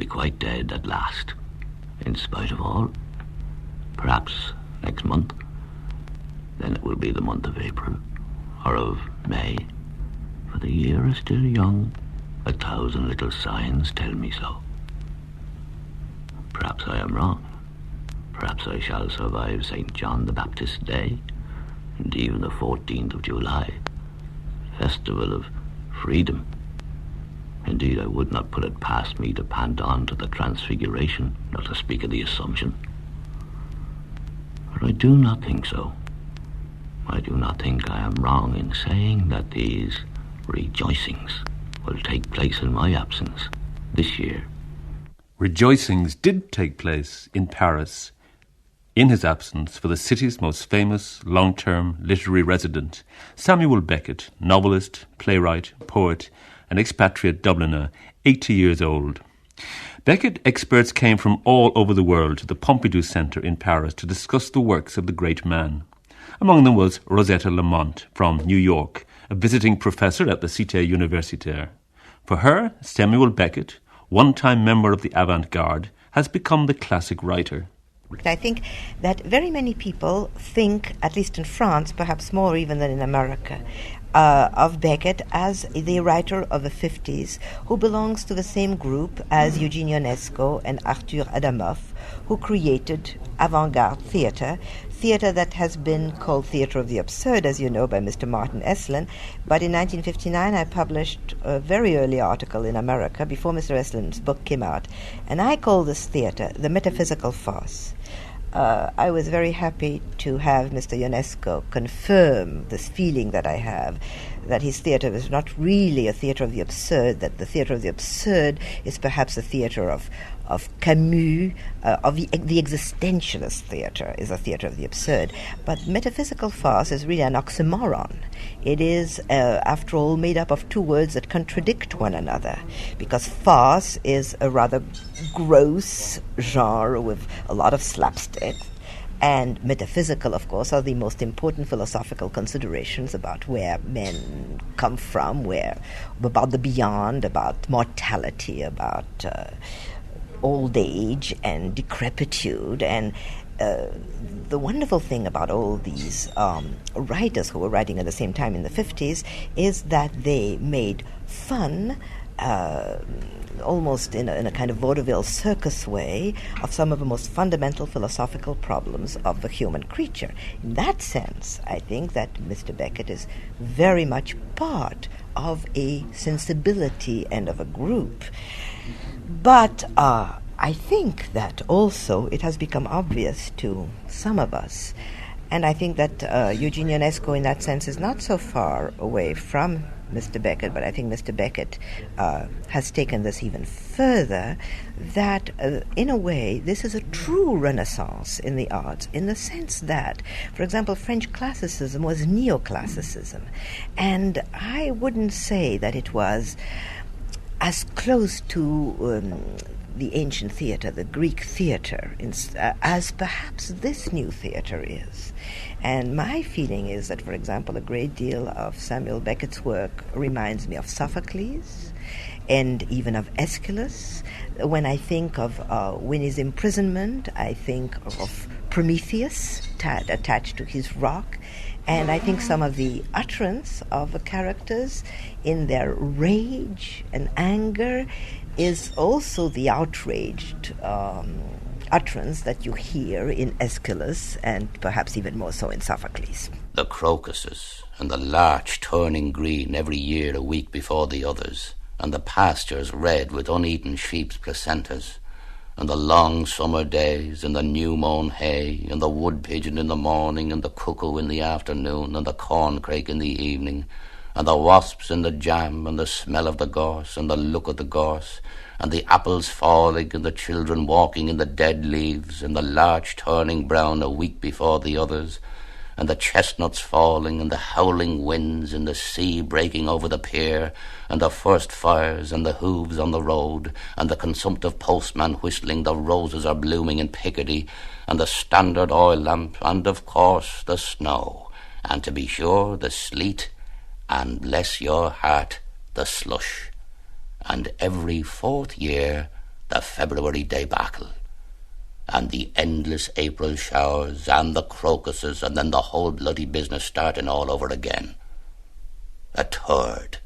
be quite dead at last, in spite of all. Perhaps next month. Then it will be the month of April, or of May. For the year is still young. 1,000 little signs tell me so. Perhaps I am wrong. Perhaps I shall survive St. John the Baptist's Day, and even the 14th of July, Festival of Freedom. Indeed, I would not put it past me to pant on to the Transfiguration, not to speak of the Assumption. But I do not think so. I do not think I am wrong in saying that these rejoicings will take place in my absence this year. Rejoicings did take place in Paris in his absence for the city's most famous long-term literary resident, Samuel Beckett, novelist, playwright, poet, and expatriate Dubliner, 80 years old. Beckett experts came from all over the world to the Pompidou Centre in Paris to discuss the works of the great man. Among them was Rosetta Lamont from New York, a visiting professor at the Cité Universitaire. For her, Samuel Beckett, one-time member of the avant-garde, has become the classic writer. I think that very many people think, at least in France, perhaps more even than in America, of Beckett as the writer of the 50s, who belongs to the same group as Eugene Ionesco and Arthur Adamoff, who created avant-garde theatre that has been called Theatre of the Absurd, as you know, by Mr. Martin Esslin. But in 1959, I published a very early article in America, before Mr. Esslin's book came out, and I call this theatre the metaphysical farce. I was very happy to have Mr. Ionesco confirm this feeling that I have, that his theatre is not really a theatre of the absurd, that the theatre of the absurd is perhaps a theatre of Camus, of the existentialist theatre is a theatre of the absurd. But metaphysical farce is really an oxymoron. It is, after all, made up of two words that contradict one another, because farce is a rather gross genre with a lot of slapstick, and metaphysical, of course, are the most important philosophical considerations about where men come from, about the beyond, about mortality, about old age and decrepitude. And the wonderful thing about all these writers who were writing at the same time in the 50s is that they made fun, almost in a kind of vaudeville circus way, of some of the most fundamental philosophical problems of the human creature. In that sense, I think that Mr. Beckett is very much part of a sensibility and of a group. But I think that also it has become obvious to some of us, and I think that Eugene Ionesco in that sense is not so far away from Mr. Beckett, but I think Mr. Beckett has taken this even further, that in a way this is a true renaissance in the arts, in the sense that, for example, French classicism was neoclassicism, and I wouldn't say that it was as close to the ancient theatre, the Greek theatre, as perhaps this new theatre is. And my feeling is that, for example, a great deal of Samuel Beckett's work reminds me of Sophocles and even of Aeschylus. When I think of Winnie's imprisonment, I think of Prometheus attached to his rock. And I think some of the utterance of the characters in their rage and anger is also the outraged utterance that you hear in Aeschylus, and perhaps even more so in Sophocles. The crocuses and the larch turning green every year a week before the others, and the pastures red with uneaten sheep's placentas, and the long summer days, and the new-mown hay, and the wood-pigeon in the morning, and the cuckoo in the afternoon, and the corncrake in the evening, and the wasps in the jam, and the smell of the gorse, and the look of the gorse, and the apples falling, and the children walking in the dead leaves, and the larch turning brown a week before the others, and the chestnuts falling, and the howling winds, and the sea breaking over the pier, and the first fires, and the hooves on the road, and the consumptive postman whistling "The roses are blooming" in Piccadilly, and the standard oil lamp, and of course the snow, and to be sure the sleet, and bless your heart, the slush. And every 4th year the February debacle, and the endless April showers, and the crocuses, and then the whole bloody business starting all over again. A third.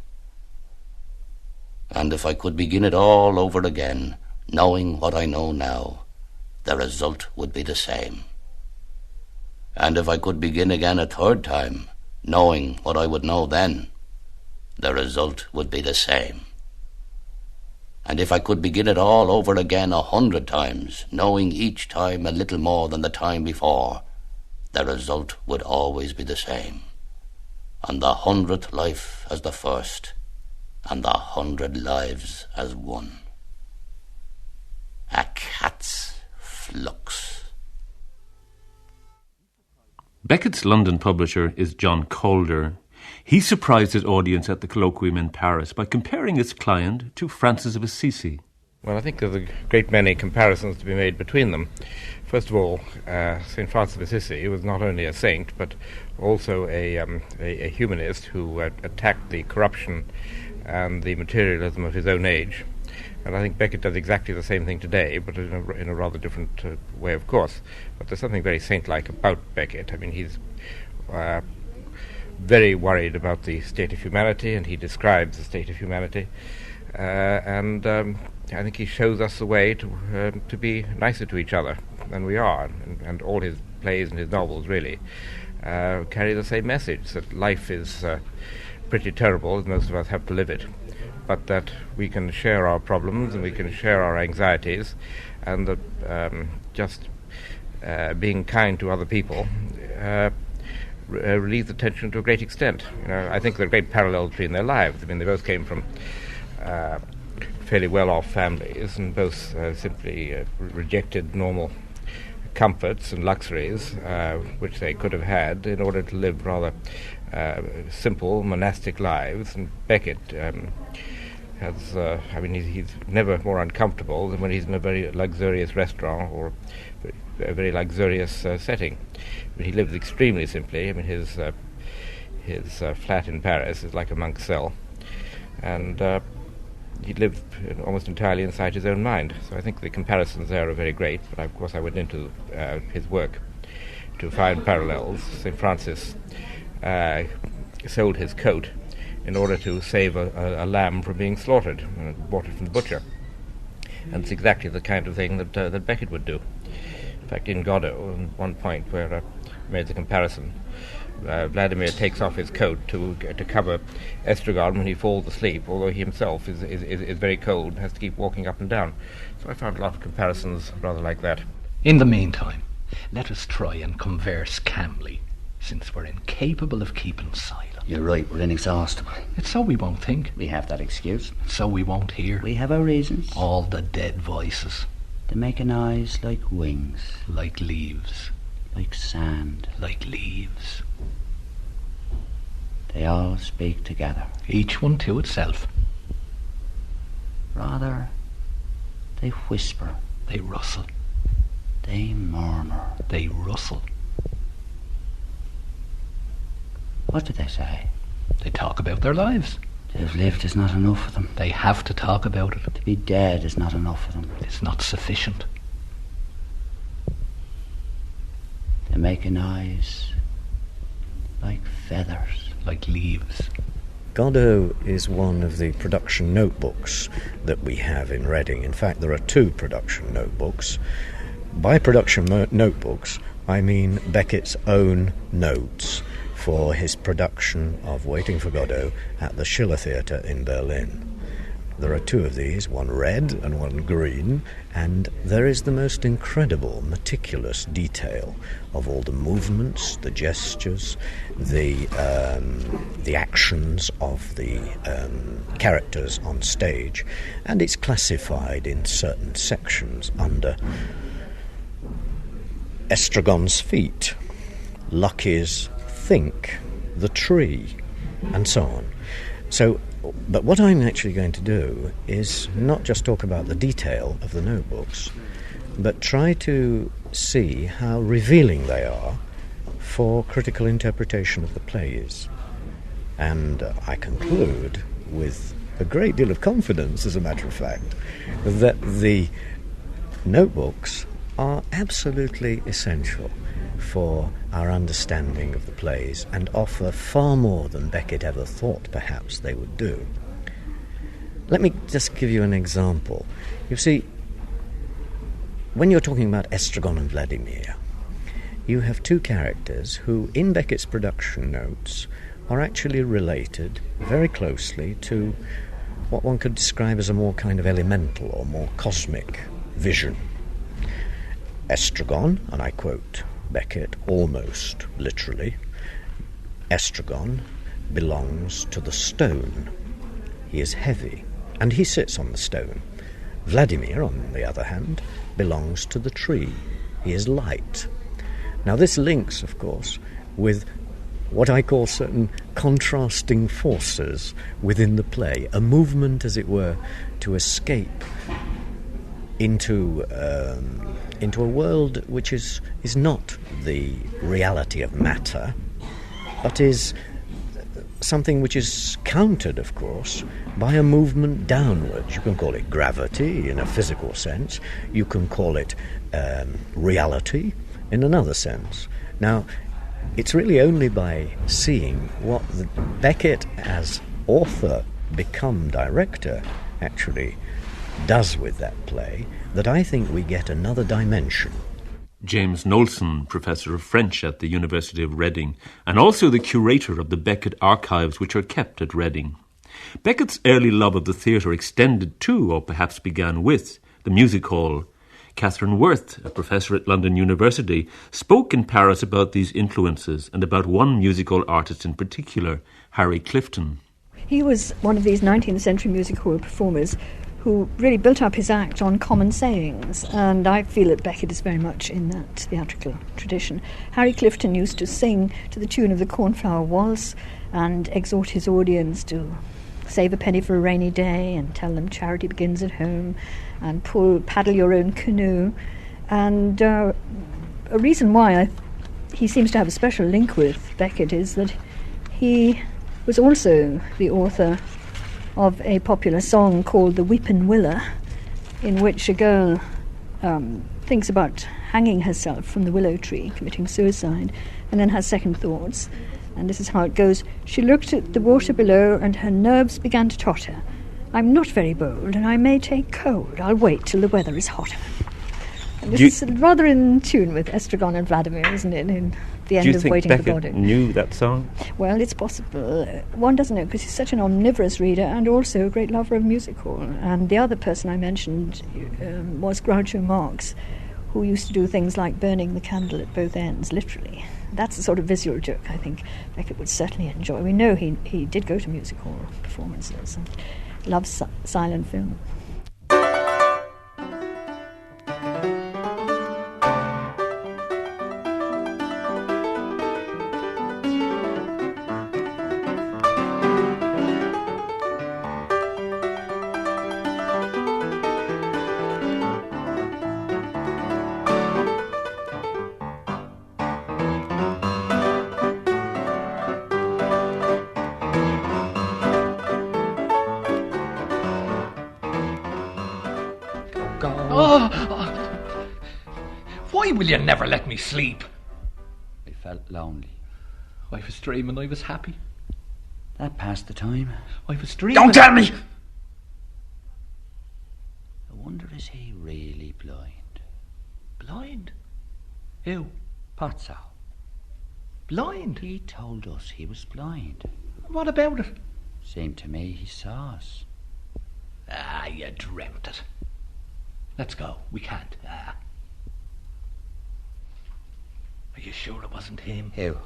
And if I could begin it all over again, knowing what I know now, the result would be the same. And if I could begin again a third time, knowing what I would know then, the result would be the same. And if I could begin it all over again 100 times, knowing each time a little more than the time before, the result would always be the same. And the 100th life as the first, and the 100 lives as one. A cat's flux. Beckett's London publisher is John Calder. He surprised his audience at the colloquium in Paris by comparing his client to Francis of Assisi. Well, I think there's a great many comparisons to be made between them. First of all, St. Francis of Assisi was not only a saint, but also a humanist who attacked the corruption and the materialism of his own age. And I think Beckett does exactly the same thing today, but in a rather different way, of course. But there's something very saint-like about Beckett. I mean, he's very worried about the state of humanity, and he describes the state of humanity. And I think he shows us the way to be nicer to each other than we are. And all his plays and his novels, really, carry the same message, that life is pretty terrible, as most of us have to live it, but that we can share our problems and we can share our anxieties, and that just being kind to other people relieves the tension to a great extent. You know, I think there are great parallels between their lives. I mean, they both came from fairly well-off families, and both simply rejected normal comforts and luxuries which they could have had in order to live rather simple monastic lives. And Beckett has, he's never more uncomfortable than when he's in a very luxurious restaurant or a very luxurious setting. I mean, he lives extremely simply. I mean, his flat in Paris is like a monk's cell, and he lived almost entirely inside his own mind. So I think the comparisons there are very great, but of course I went into his work to find parallels. St. Francis sold his coat in order to save a lamb from being slaughtered, and bought it from the butcher. And it's exactly the kind of thing that Beckett would do. In fact, in Godot, at one point where I made the comparison, Vladimir takes off his coat to cover Estragon when he falls asleep, although he himself is very cold and has to keep walking up and down. So I found a lot of comparisons rather like that. In the meantime, let us try and converse calmly, since we're incapable of keeping silent. You're right, we're inexhaustible. It's so we won't think. We have that excuse. It's so we won't hear. We have our reasons. All the dead voices. They make an eyes like wings. Like leaves. Like sand. Like leaves. They all speak together. Each one to itself. Rather, they whisper. They rustle. They murmur. They rustle. What do they say? They talk about their lives. To have lived is not enough for them. They have to talk about it. To be dead is not enough for them. It's not sufficient. They make an eyes like feathers. Like leaves. Godot is one of the production notebooks that we have in Reading. In fact, there are two production notebooks. By production notebooks, I mean Beckett's own notes for his production of Waiting for Godot at the Schiller Theatre in Berlin. There are two of these, one red and one green, and there is the most incredible, meticulous detail of all the movements, the gestures, the actions of the characters on stage, and it's classified in certain sections under Estragon's feet, Lucky's think, the tree, and so on. So, but what I'm actually going to do is not just talk about the detail of the notebooks, but try to see how revealing they are for critical interpretation of the plays. And I conclude with a great deal of confidence, as a matter of fact, that the notebooks are absolutely essential for our understanding of the plays and offer far more than Beckett ever thought perhaps they would do. Let me just give you an example. You see, when you're talking about Estragon and Vladimir, you have two characters who, in Beckett's production notes, are actually related very closely to what one could describe as a more kind of elemental or more cosmic vision. Estragon, and I quote Beckett almost literally, Estragon belongs to the stone. He is heavy, and he sits on the stone. Vladimir, on the other hand, belongs to the tree. He is light. Now this links, of course, with what I call certain contrasting forces within the play, a movement, as it were, to escape into a world which is not the reality of matter, but is something which is countered, of course, by a movement downwards. You can call it gravity in a physical sense. You can call it reality in another sense. Now, it's really only by seeing what Beckett, as author become director, actually does with that play, that I think we get another dimension. James Knowlson, Professor of French at the University of Reading, and also the curator of the Beckett archives which are kept at Reading. Beckett's early love of the theatre extended to, or perhaps began with, the music hall. Catherine Worth, a professor at London University, spoke in Paris about these influences and about one musical artist in particular, Harry Clifton. He was one of these 19th century music hall performers who really built up his act on common sayings, and I feel that Beckett is very much in that theatrical tradition. Harry Clifton used to sing to the tune of the Cornflower Waltz and exhort his audience to save a penny for a rainy day and tell them charity begins at home and paddle your own canoe. And a reason why he seems to have a special link with Beckett is that he was also the author of a popular song called The Weepin' Willow, in which a girl thinks about hanging herself from the willow tree, committing suicide, and then has second thoughts. And this is how it goes. She looked at the water below and her nerves began to totter. I'm not very bold and I may take cold. I'll wait till the weather is hotter. And this is rather in tune with Estragon and Vladimir, isn't it, in the end of Waiting for Godot. Do you think Beckett knew that song? Well, it's possible. One doesn't know because he's such an omnivorous reader and also a great lover of music hall. And the other person I mentioned was Groucho Marx, who used to do things like burning the candle at both ends, literally. That's the sort of visual joke I think Beckett would certainly enjoy. We know he did go to music hall performances and loves silent film. Why will you never let me sleep? I felt lonely. I was dreaming I was happy. That passed the time. I was dreaming... Don't tell me! I wonder, is he really blind? Blind? Who? Potso. Blind? He told us he was blind. What about it? Seemed to me he saw us. Ah, you dreamt it. Let's go. We can't. Are you sure it wasn't him? Who?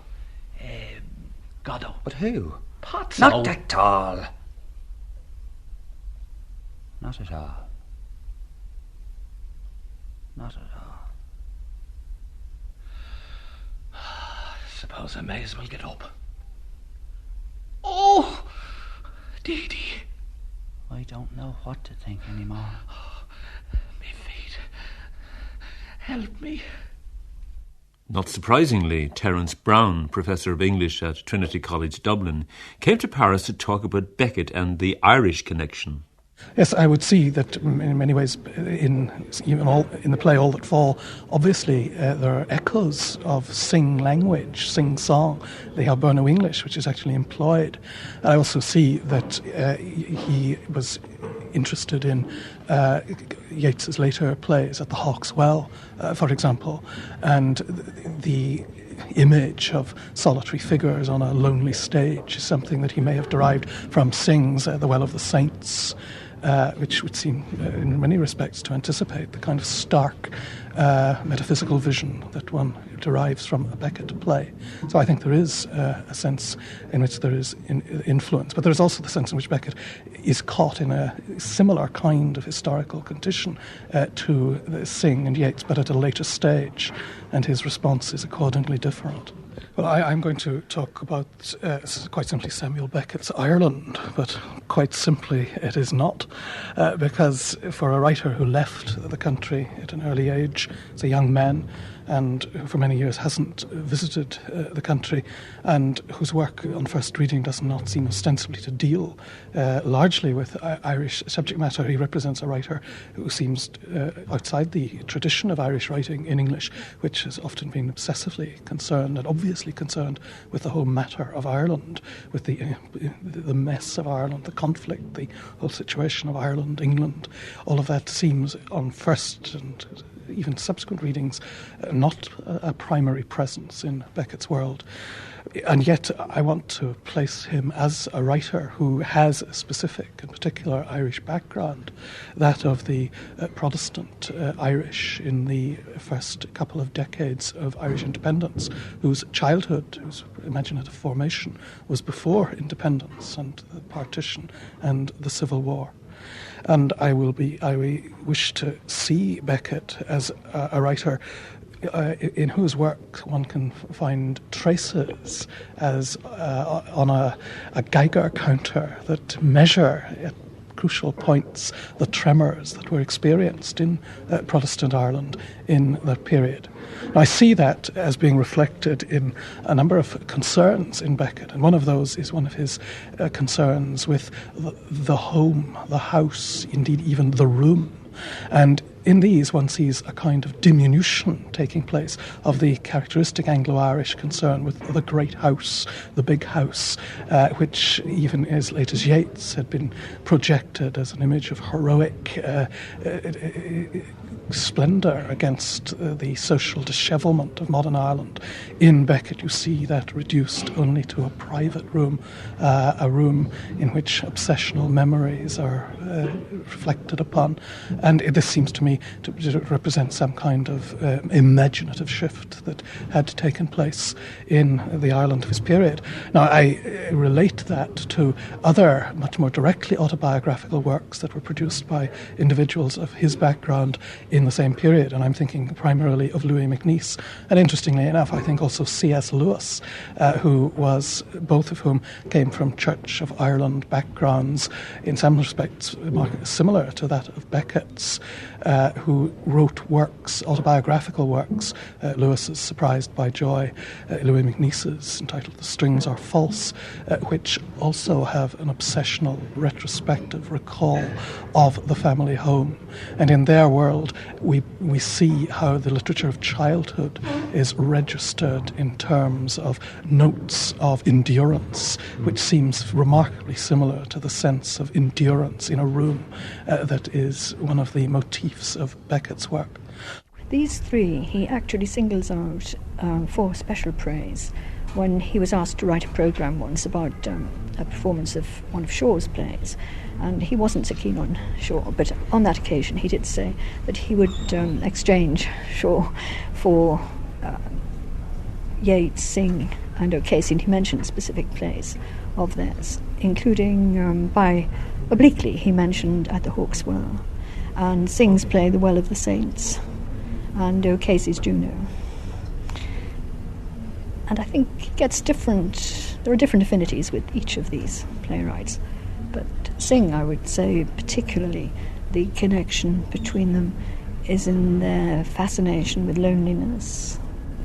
Godot. But who? Potso. Not at all. Not at all. Not at all. Suppose I may as well get up. Oh! Dee Dee. I don't know what to think anymore. Me feet. Help me. Not surprisingly, Terence Brown, Professor of English at Trinity College Dublin, came to Paris to talk about Beckett and the Irish connection. Yes, I would see that in many ways in the play All That Fall, obviously there are echoes of Sing language, Sing song, the Alberno English, which is actually employed. I also see that he was interested in Yeats's later plays at the Hawk's Well, for example, and the image of solitary figures on a lonely stage is something that he may have derived from Sing's The Well of the Saints, which would seem in many respects to anticipate the kind of stark metaphysical vision that one derives from a Beckett play. So I think there is a sense in which there is influence, but there is also the sense in which Beckett is caught in a similar kind of historical condition to Sing and Yeats, but at a later stage, and his response is accordingly different. Well, I'm going to talk about, quite simply, Samuel Beckett's Ireland, but quite simply it is not, because for a writer who left the country at an early age as a young man, and who for many years hasn't visited the country, and whose work on first reading does not seem ostensibly to deal largely with Irish subject matter, he represents a writer who seems outside the tradition of Irish writing in English, which has often been obsessively concerned and obviously concerned with the whole matter of Ireland, with the mess of Ireland, the conflict, the whole situation of Ireland, England. All of that seems on first and even subsequent readings not a primary presence in Beckett's world. And yet I want to place him as a writer who has a specific and particular Irish background, that of the Protestant Irish in the first couple of decades of Irish independence, whose childhood, whose imaginative formation was before independence and the partition and the Civil War. And I wish to see Beckett as a writer in whose work one can find traces as on a Geiger counter that measure at crucial points the tremors that were experienced in Protestant Ireland in that period. Now, I see that as being reflected in a number of concerns in Beckett, and one of those is one of his concerns with the home, the house, indeed even the room. And in these, one sees a kind of diminution taking place of the characteristic Anglo-Irish concern with the great house, the big house, which even as late as Yeats had been projected as an image of heroic splendour against the social dishevelment of modern Ireland. In Beckett, you see that reduced only to a private room, a room in which obsessional memories are reflected upon. And this seems to me to represent some kind of imaginative shift that had taken place in the Ireland of his period. Now, I relate that to other, much more directly autobiographical works that were produced by individuals of his background in the same period, and I'm thinking primarily of Louis MacNeice, and interestingly enough, I think also C.S. Lewis, who was, both of whom came from Church of Ireland backgrounds, in some respects similar to that of Beckett's, who wrote works, autobiographical works. Lewis's Surprised by Joy, Louis MacNeice's entitled The Strings Are False, which also have an obsessional retrospective recall of the family home. And in their world, we see how the literature of childhood is registered in terms of notes of endurance, which seems remarkably similar to the sense of endurance in a room that is one of the motifs of Beckett's work. These three he actually singles out for special praise when he was asked to write a programme once about a performance of one of Shaw's plays. And he wasn't so keen on Shaw, but on that occasion he did say that he would exchange Shaw for Yeats, Sing and O'Casey, and he mentioned specific plays of theirs, including by obliquely he mentioned At the Hawk's Well, and Sing's play The Well of the Saints, and O'Casey's Juno. And I think it gets different, there are different affinities with each of these playwrights, but Sing, I would say particularly, the connection between them is in their fascination with loneliness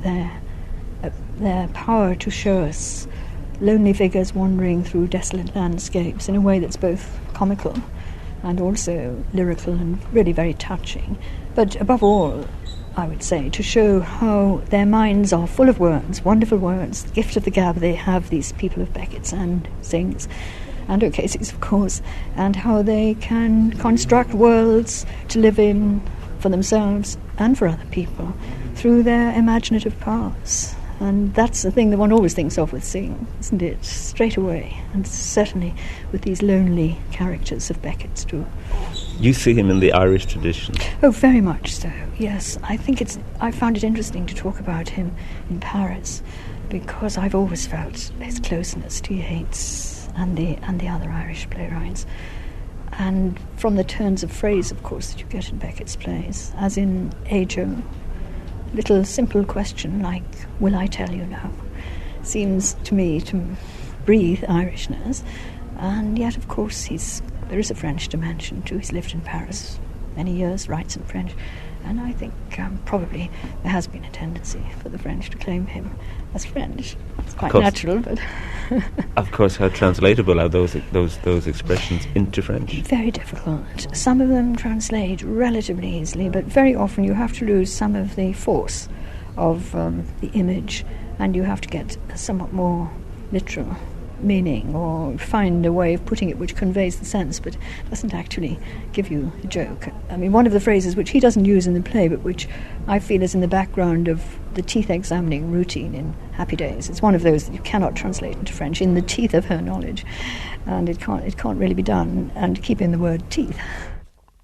their power to show us lonely figures wandering through desolate landscapes in a way that's both comical and also lyrical and really very touching. But above all, I would say, to show how their minds are full of words, wonderful words, the gift of the gab they have, these people of Beckett's and Synge's and O'Casey's, of course, and how they can construct worlds to live in for themselves and for other people through their imaginative powers. And that's the thing that one always thinks of with Synge, isn't it? Straight away, and certainly with these lonely characters of Beckett's too. You see him in the Irish tradition? Oh, very much so, yes. I found it interesting to talk about him in Paris, because I've always felt his closeness to Yeats and the other Irish playwrights. And from the turns of phrase, of course, that you get in Beckett's plays, as in Ajo, little simple question like, will I tell you now, seems to me to breathe Irishness. And yet, of course, there is a French dimension too. He's lived in Paris many years, writes in French, and I think probably there has been a tendency for the French to claim him as French. It's quite natural, but of course, how translatable are those expressions into French? Very difficult. Some of them translate relatively easily, but very often you have to lose some of the force of the image, and you have to get a somewhat more literal meaning, or find a way of putting it which conveys the sense but doesn't actually give you the joke. I mean, one of the phrases which he doesn't use in the play, but which I feel is in the background of the teeth examining routine in Happy Days, it's one of those that you cannot translate into French, in the teeth of her knowledge, and it can't really be done, and keep in the word teeth.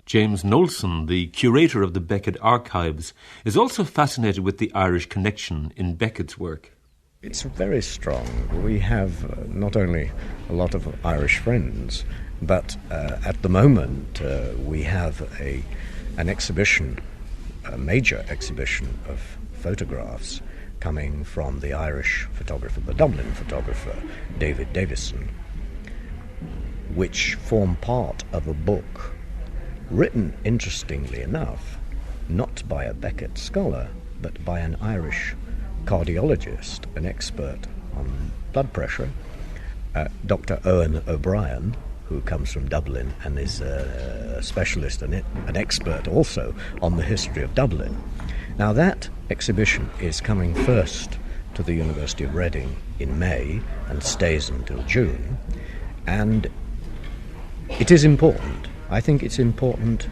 James Knowlson, the curator of the Beckett archives, is also fascinated with the Irish connection in Beckett's work. It's very strong. We have not only a lot of Irish friends, but at the moment we have an exhibition, a major exhibition of photographs coming from the Irish photographer, the Dublin photographer, David Davison, which form part of a book written, interestingly enough, not by a Beckett scholar, but by an Irish cardiologist, an expert on blood pressure, Dr. Owen O'Brien, who comes from Dublin and is a specialist and an expert also on the history of Dublin. Now that exhibition is coming first to the University of Reading in May and stays until June, and it is important. I think it's important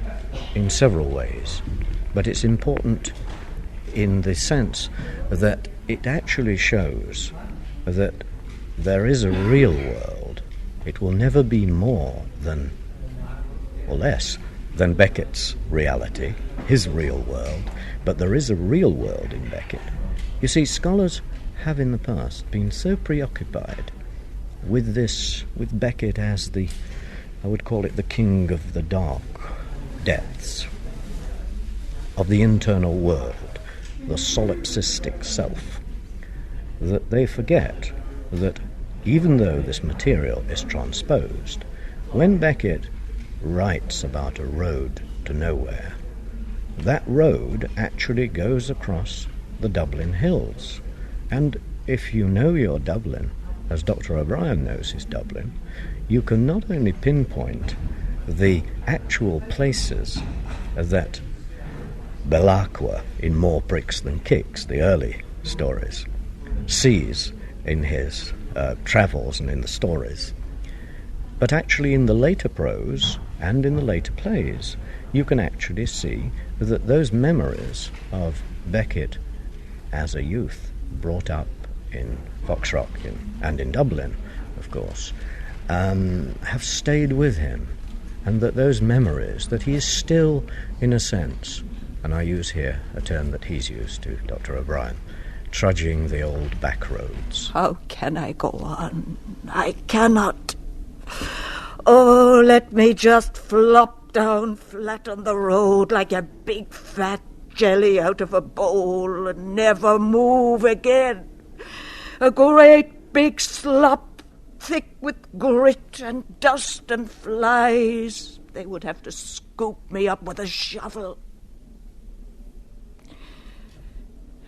in several ways, but it's important in the sense that it actually shows that there is a real world. It will never be more than, or less than, Beckett's reality, his real world, but there is a real world in Beckett. You see, scholars have in the past been so preoccupied with Beckett as I would call it the king of the dark depths of the internal world, the solipsistic self, that they forget that even though this material is transposed, when Beckett writes about a road to nowhere, that road actually goes across the Dublin hills. And if you know your Dublin, as Dr. O'Brien knows his Dublin, you can not only pinpoint the actual places that Belacqua in More Pricks Than Kicks, the early stories, sees in his travels and in the stories, but actually in the later prose and in the later plays you can actually see that those memories of Beckett as a youth brought up in Foxrock and in Dublin, of course, have stayed with him, and that those memories, that he is still, in a sense, and I use here a term that he's used to, Dr. O'Brien, trudging the old back roads. How can I go on? I cannot. Oh, let me just flop down flat on the road like a big fat jelly out of a bowl and never move again. A great big slop, thick with grit and dust and flies. They would have to scoop me up with a shovel.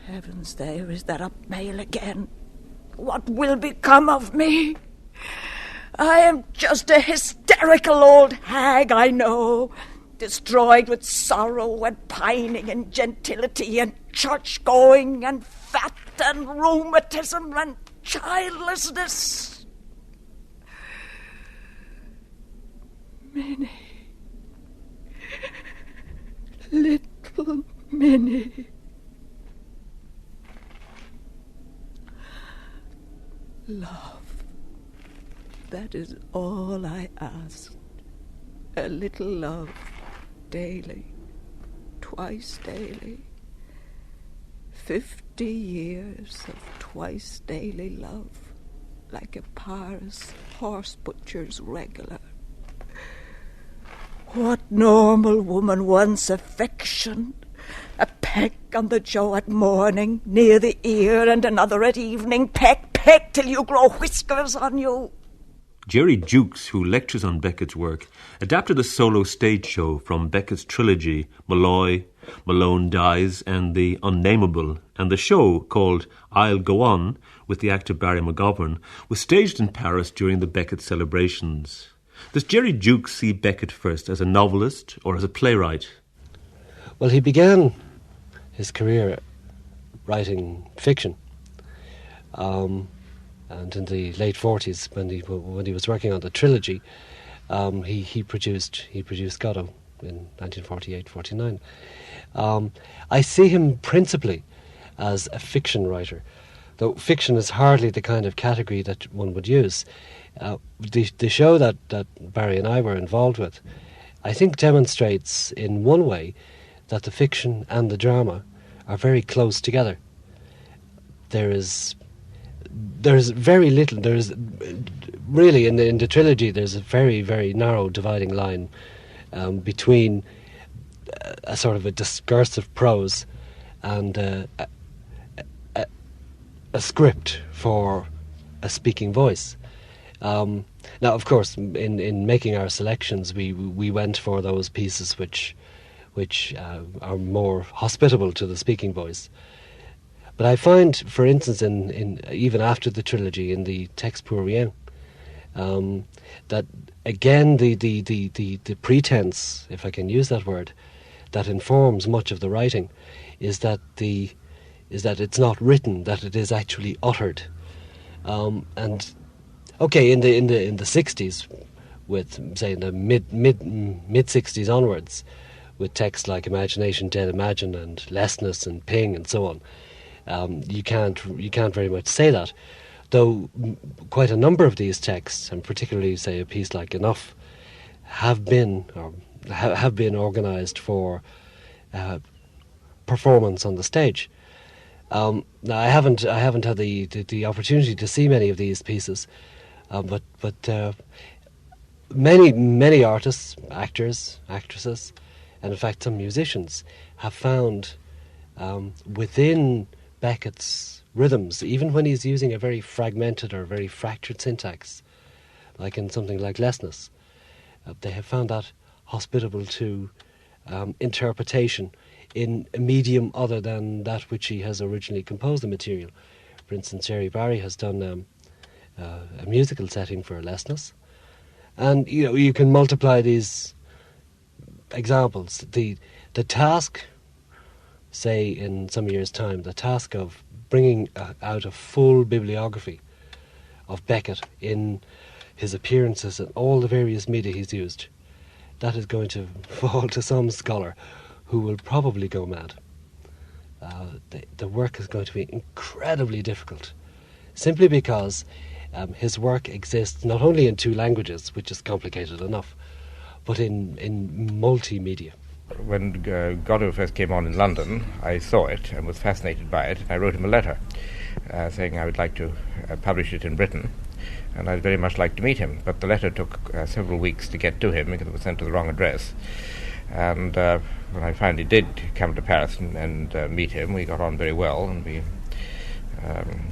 Heavens, there is that up mail again. What will become of me? I am just a hysterical old hag, I know, destroyed with sorrow and pining and gentility and church-going and fat and rheumatism and childlessness. Minnie, little Minnie. Love, that is all I asked. A little love, daily, twice daily. 50 years of twice daily love, like a Paris horse butcher's regular. What normal woman wants affection? A peck on the jaw at morning, near the ear, and another at evening. Peck, peck, till you grow whiskers on you. Jerry Jukes, who lectures on Beckett's work, adapted a solo stage show from Beckett's trilogy Molloy, Malone Dies and The Unnameable, and the show, called I'll Go On, with the actor Barry McGovern, was staged in Paris during the Beckett celebrations. Does Jerry Jukes see Beckett first as a novelist or as a playwright? Well, he began his career writing fiction. And in the late 40s, when he was working on the trilogy, he produced Godot in 1948-49. I see him principally as a fiction writer, though fiction is hardly the kind of category that one would use. The show that Barry and I were involved with, I think, demonstrates in one way that the fiction and the drama are very close together. There's very little. There's really in the trilogy. There's a very, very narrow dividing line between a sort of a discursive prose and a script for a speaking voice. Now, of course, in making our selections, we went for those pieces which are more hospitable to the speaking voice. But I find, for instance, in even after the trilogy, in the Texte pour rien, that again the pretense, if I can use that word, that informs much of the writing, is that it's not written, that it is actually uttered. And okay, in the 60s, with say in the mid 60s onwards, with texts like Imagination, Dead Imagine, and Lessness and Ping and so on. You can't very much say that, though quite a number of these texts, and particularly say a piece like Enough, have been organised for performance on the stage. Now I haven't had the opportunity to see many of these pieces, but many artists, actors, actresses, and in fact some musicians have found within Beckett's rhythms, even when he's using a very fragmented or very fractured syntax, like in something like Lessness, they have found that hospitable to interpretation in a medium other than that which he has originally composed the material. For instance, Jerry Barry has done a musical setting for Lessness, and you can multiply these examples. The task, say in some years' time, the task of bringing out a full bibliography of Beckett in his appearances and all the various media he's used, that is going to fall to some scholar who will probably go mad. The work is going to be incredibly difficult, simply because his work exists not only in two languages, which is complicated enough, but in multimedia. When Godot first came on in London, I saw it and was fascinated by it. I wrote him a letter saying I would like to publish it in Britain, and I'd very much like to meet him. But the letter took several weeks to get to him because it was sent to the wrong address. And when I finally did come to Paris and meet him, we got on very well, and we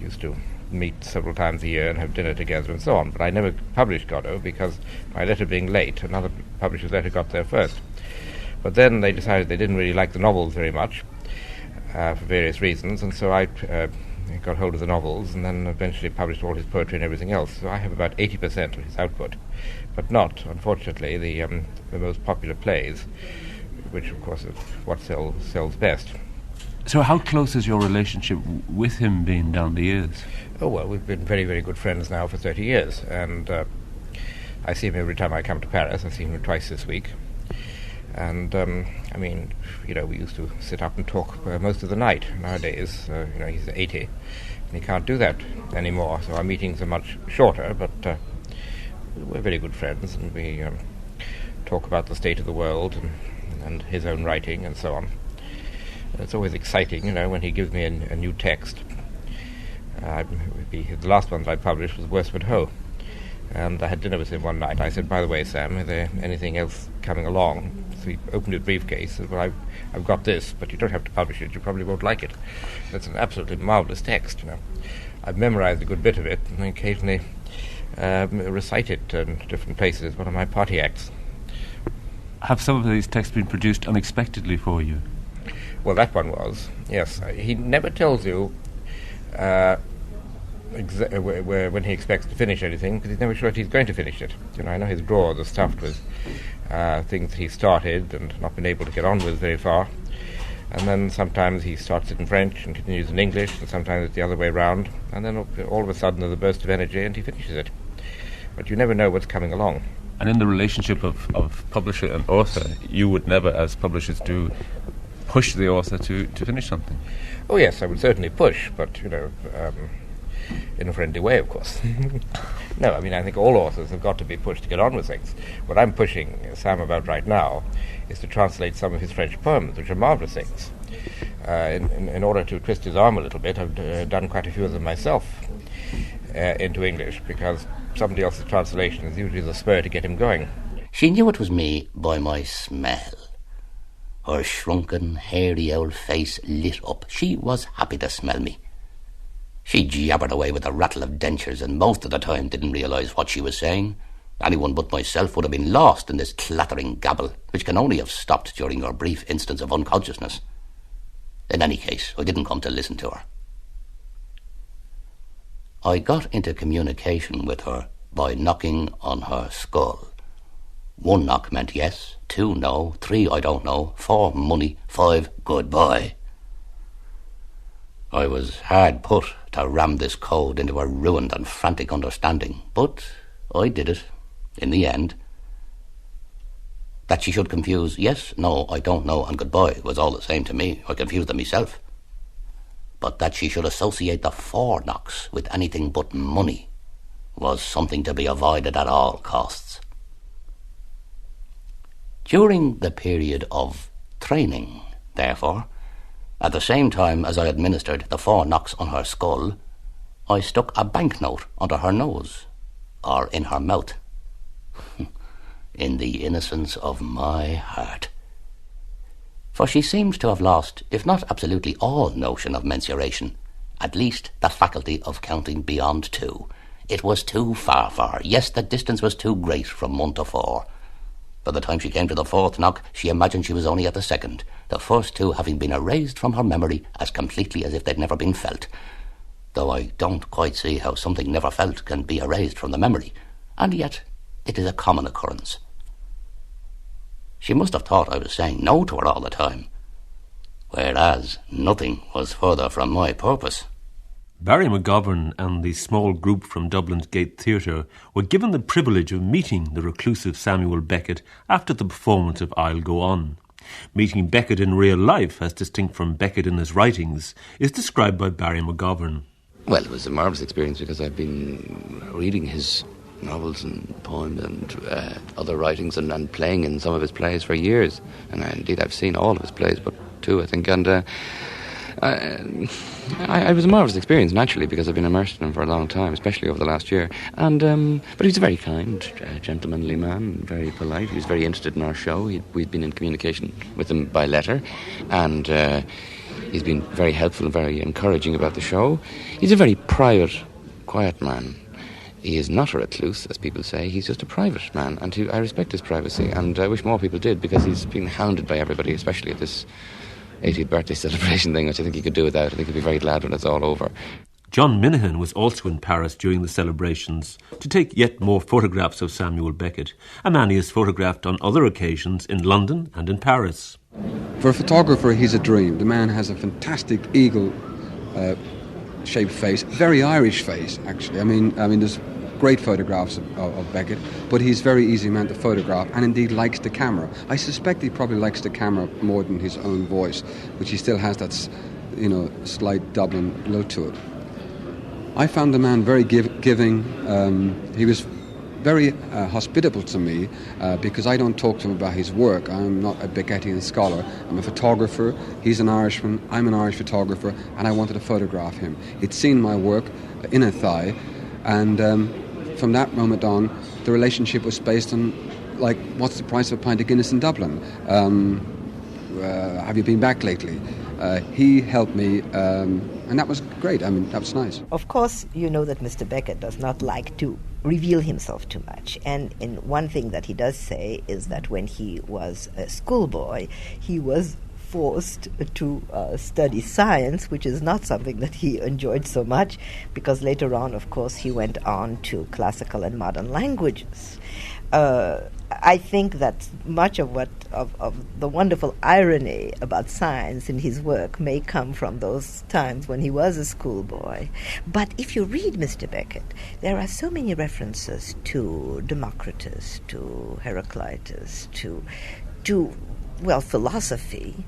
used to meet several times a year and have dinner together and so on. But I never published Godot because my letter being late, another publisher's letter got there first. But then they decided they didn't really like the novels very much, for various reasons, and so I got hold of the novels and then eventually published all his poetry and everything else. So I have about 80% of his output, but not, unfortunately, the most popular plays, which of course is what sells best. So how close is your relationship with him been down the years? Oh, well, we've been very, very good friends now for 30 years, and I see him every time I come to Paris. I see him twice this week. And, I mean, we used to sit up and talk most of the night. Nowadays, he's 80, and he can't do that anymore, so our meetings are much shorter, but we're very good friends, and we talk about the state of the world and his own writing and so on. It's always exciting, when he gives me a new text. The last one that I published was Worsford Hoe, and I had dinner with him one night. I said, "By the way, Sam, is there anything else coming along?" So he opened his briefcase and said, "Well, I've got this, but you don't have to publish it. You probably won't like it." That's an absolutely marvellous text, I've memorized a good bit of it and occasionally recite it in different places as one of my party acts. Have some of these texts been produced unexpectedly for you? Well, that one was, yes. He never tells you when he expects to finish anything, because he's never sure if he's going to finish it. I know his drawers are stuffed with things that he started and not been able to get on with very far. And then sometimes he starts it in French and continues in English, and sometimes it's the other way round. And then all of a sudden there's a burst of energy and he finishes it. But you never know what's coming along. And in the relationship of publisher and author, you would never, as publishers do, push the author to finish something? Oh yes, I would certainly push, but in a friendly way, of course. No, I think all authors have got to be pushed to get on with things. What I'm pushing Sam about right now is to translate some of his French poems, which are marvellous things. In order to twist his arm a little bit, I've done quite a few of them myself into English, because somebody else's translation is usually the spur to get him going. She knew it was me by my smell. Her shrunken, hairy old face lit up. She was happy to smell me. She jabbered away with a rattle of dentures and most of the time didn't realise what she was saying. Anyone but myself would have been lost in this clattering gabble, which can only have stopped during her brief instance of unconsciousness. In any case, I didn't come to listen to her. I got into communication with her by knocking on her skull. 1 knock meant yes, 2 no, 3 I don't know, 4 money, 5 goodbye. I was hard put to ram this code into her ruined and frantic understanding, but I did it, in the end. That she should confuse yes, no, I don't know, and goodbye was all the same to me. I confused them myself. But that she should associate the 4 knocks with anything but money was something to be avoided at all costs. During the period of training, therefore, at the same time as I administered the 4 knocks on her skull, I stuck a banknote under her nose, or in her mouth, in the innocence of my heart. For she seemed to have lost, if not absolutely all notion of mensuration, at least the faculty of counting beyond 2. It was too far for her. Yes, the distance was too great from 1 to 4. By the time she came to the 4th knock, she imagined she was only at the 2nd, the first 2 having been erased from her memory as completely as if they'd never been felt. Though I don't quite see how something never felt can be erased from the memory, and yet it is a common occurrence. She must have thought I was saying no to her all the time, whereas nothing was further from my purpose. Barry McGovern and the small group from Dublin's Gate Theatre were given the privilege of meeting the reclusive Samuel Beckett after the performance of I'll Go On. Meeting Beckett in real life, as distinct from Beckett in his writings, is described by Barry McGovern. Well, it was a marvellous experience because I've been reading his novels and poems and other writings and playing in some of his plays for years. And indeed I've seen all of his plays, but 2 I think, and it was a marvellous experience, naturally, because I've been immersed in him for a long time, especially over the last year. And but he was a very kind, gentlemanly man, very polite. He was very interested in our show. We'd been in communication with him by letter, and he's been very helpful and very encouraging about the show. He's a very private, quiet man. He is not a recluse, as people say. He's just a private man, and I respect his privacy, and I wish more people did, because he's been hounded by everybody, especially at this 80th birthday celebration thing, which I think he could do without. I think he'll be very glad when it's all over. John Minahan was also in Paris during the celebrations to take yet more photographs of Samuel Beckett, a man he has photographed on other occasions in London and in Paris. For a photographer, he's a dream. The man has a fantastic eagle-shaped face, very Irish face, actually. I mean, there's great photographs of Beckett, but he's a very easy man to photograph, and indeed likes the camera. I suspect he probably likes the camera more than his own voice, which he still has that, slight Dublin lilt to it. I found the man very giving. He was very hospitable to me because I don't talk to him about his work. I'm not a Beckettian scholar. I'm a photographer. He's an Irishman. I'm an Irish photographer, and I wanted to photograph him. He'd seen my work in a thigh, and from that moment on, the relationship was based on, like, what's the price of a pint of Guinness in Dublin? Have you been back lately? He helped me, and that was great. I mean, that was nice. Of course, you know that Mr. Beckett does not like to reveal himself too much. And one thing that he does say is that when he was a schoolboy, he was forced to study science, which is not something that he enjoyed so much, because later on, of course, he went on to classical and modern languages. I think that much of the wonderful irony about science in his work may come from those times when he was a schoolboy. But if you read Mr. Beckett, there are so many references to Democritus, to Heraclitus, to philosophy.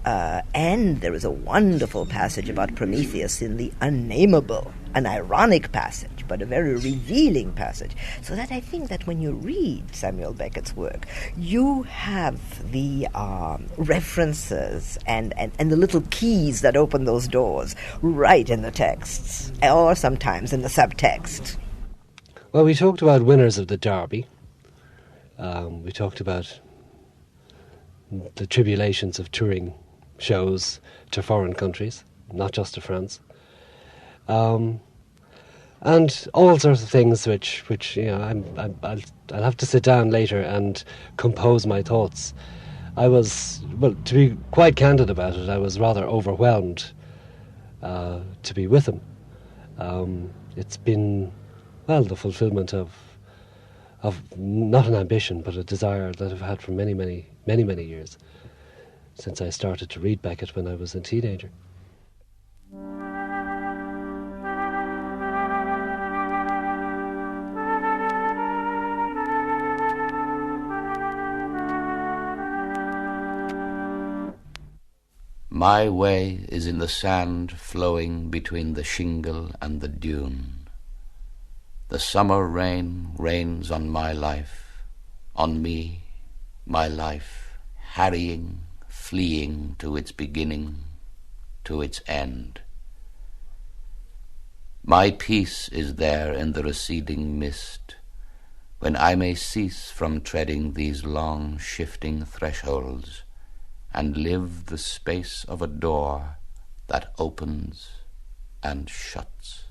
And there is a wonderful passage about Prometheus in The Unnameable, an ironic passage, but a very revealing passage. So that I think that when you read Samuel Beckett's work, you have the references and the little keys that open those doors right in the texts, or sometimes in the subtext. Well, we talked about winners of the Derby. We talked about the tribulations of touring shows to foreign countries, not just to France, and all sorts of things which I'll have to sit down later and compose my thoughts. I was, to be quite candid about it, I was rather overwhelmed to be with him. It's been, the fulfilment of not an ambition but a desire that I've had for many, many, many, many years, since I started to read Beckett when I was a teenager. My way is in the sand flowing between the shingle and the dune. The summer rain rains on my life, on me, my life, harrying, fleeing to its beginning, to its end. My peace is there in the receding mist, when I may cease from treading these long shifting thresholds, and live the space of a door that opens and shuts.